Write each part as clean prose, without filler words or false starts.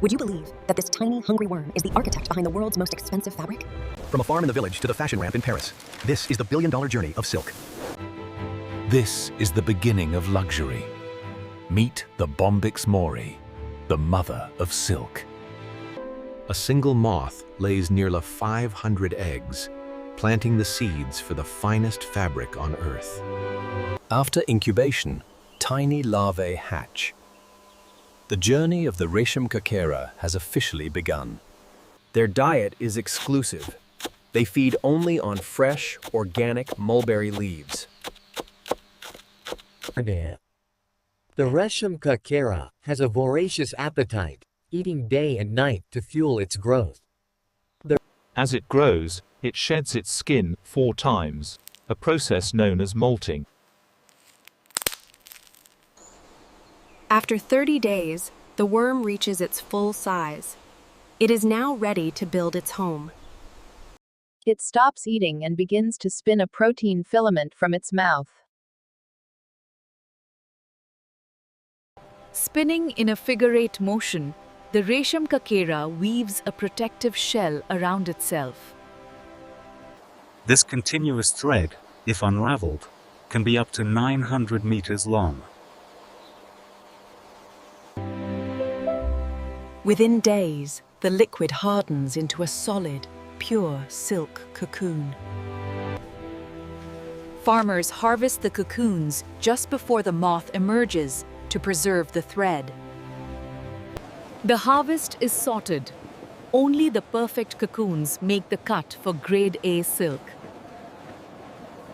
Would you believe that this tiny, hungry worm is the architect behind the world's most expensive fabric? From a farm in the village to the fashion ramp in Paris, this is the billion-dollar journey of silk. This is the beginning of luxury. Meet the Bombyx Mori, the mother of silk. A single moth lays nearly 500 eggs, planting the seeds for the finest fabric on Earth. After incubation, tiny larvae hatch. The journey of the Resham Kakera has officially begun. Their diet is exclusive. They feed only on fresh, organic mulberry leaves. The Resham Kakera has a voracious appetite, eating day and night to fuel its growth. As it grows, it sheds its skin 4 times, a process known as molting. After 30 days, the worm reaches its full size. It is now ready to build its home. It stops eating and begins to spin a protein filament from its mouth. Spinning in a figure-8 motion, the Resham Kakera weaves a protective shell around itself. This continuous thread, if unraveled, can be up to 900 meters long. Within days, the liquid hardens into a solid, pure silk cocoon. Farmers harvest the cocoons just before the moth emerges to preserve the thread. The harvest is sorted. Only the perfect cocoons make the cut for grade A silk.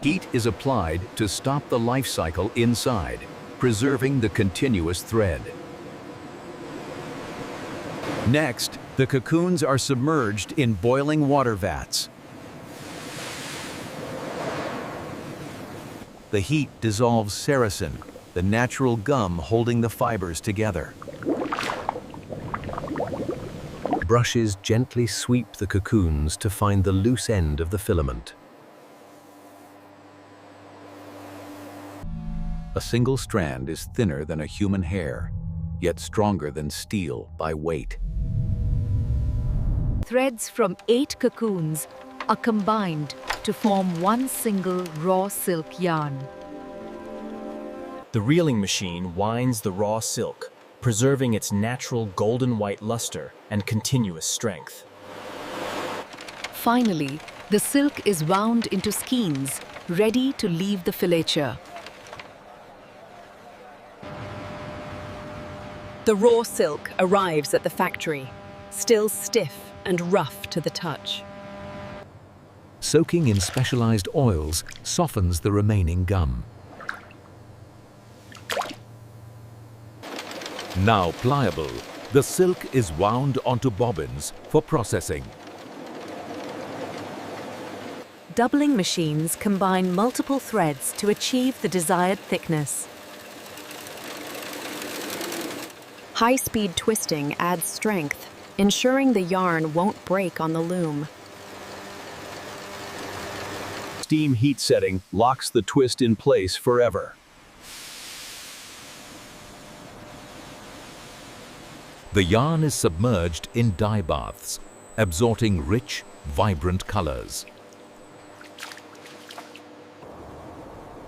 Heat is applied to stop the life cycle inside, preserving the continuous thread. Next, the cocoons are submerged in boiling water vats. The heat dissolves sericin, the natural gum holding the fibers together. Brushes gently sweep the cocoons to find the loose end of the filament. A single strand is thinner than a human hair, yet stronger than steel by weight. Threads from 8 cocoons are combined to form one single raw silk yarn. The reeling machine winds the raw silk, preserving its natural golden white luster and continuous strength. Finally, the silk is wound into skeins, ready to leave the filature. The raw silk arrives at the factory, still stiff and rough to the touch. Soaking in specialized oils softens the remaining gum. Now pliable, the silk is wound onto bobbins for processing. Doubling machines combine multiple threads to achieve the desired thickness. High-speed twisting adds strength, ensuring the yarn won't break on the loom. Steam heat setting locks the twist in place forever. The yarn is submerged in dye baths, absorbing rich, vibrant colors.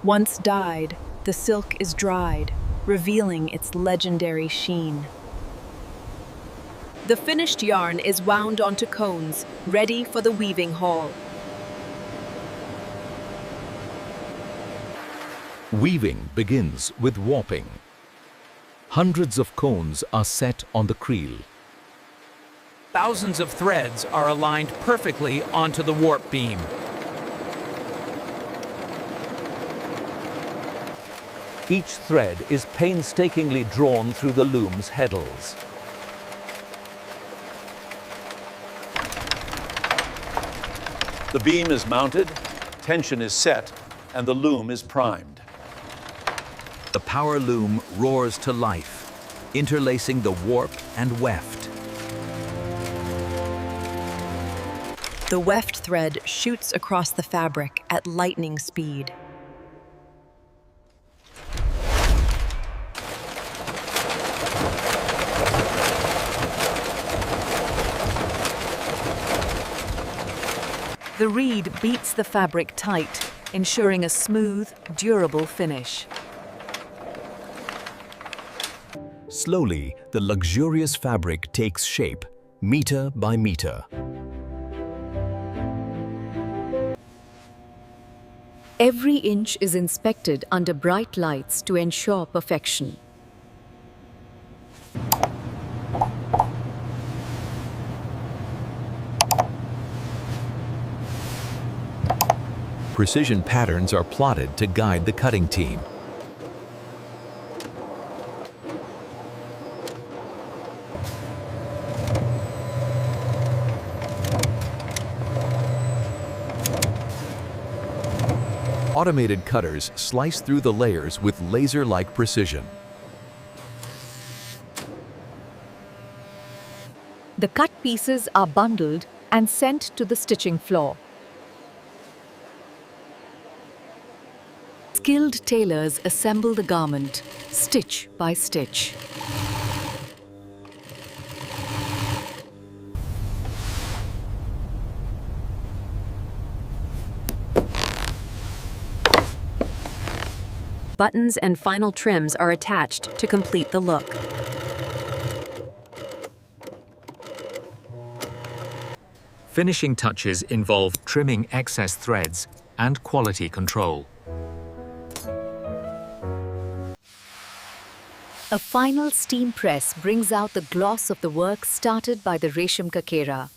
Once dyed, the silk is dried, revealing its legendary sheen. The finished yarn is wound onto cones, ready for the weaving hall. Weaving begins with warping. Hundreds of cones are set on the creel. Thousands of threads are aligned perfectly onto the warp beam. Each thread is painstakingly drawn through the loom's heddles. The beam is mounted, tension is set, and the loom is primed. The power loom roars to life, interlacing the warp and weft. The weft thread shoots across the fabric at lightning speed. The reed beats the fabric tight, ensuring a smooth, durable finish. Slowly, the luxurious fabric takes shape, meter by meter. Every inch is inspected under bright lights to ensure perfection. Precision patterns are plotted to guide the cutting team. Automated cutters slice through the layers with laser-like precision. The cut pieces are bundled and sent to the stitching floor. Skilled tailors assemble the garment, stitch by stitch. Buttons and final trims are attached to complete the look. Finishing touches involve trimming excess threads and quality control. A final steam press brings out the gloss of the work started by the Resham Kakera.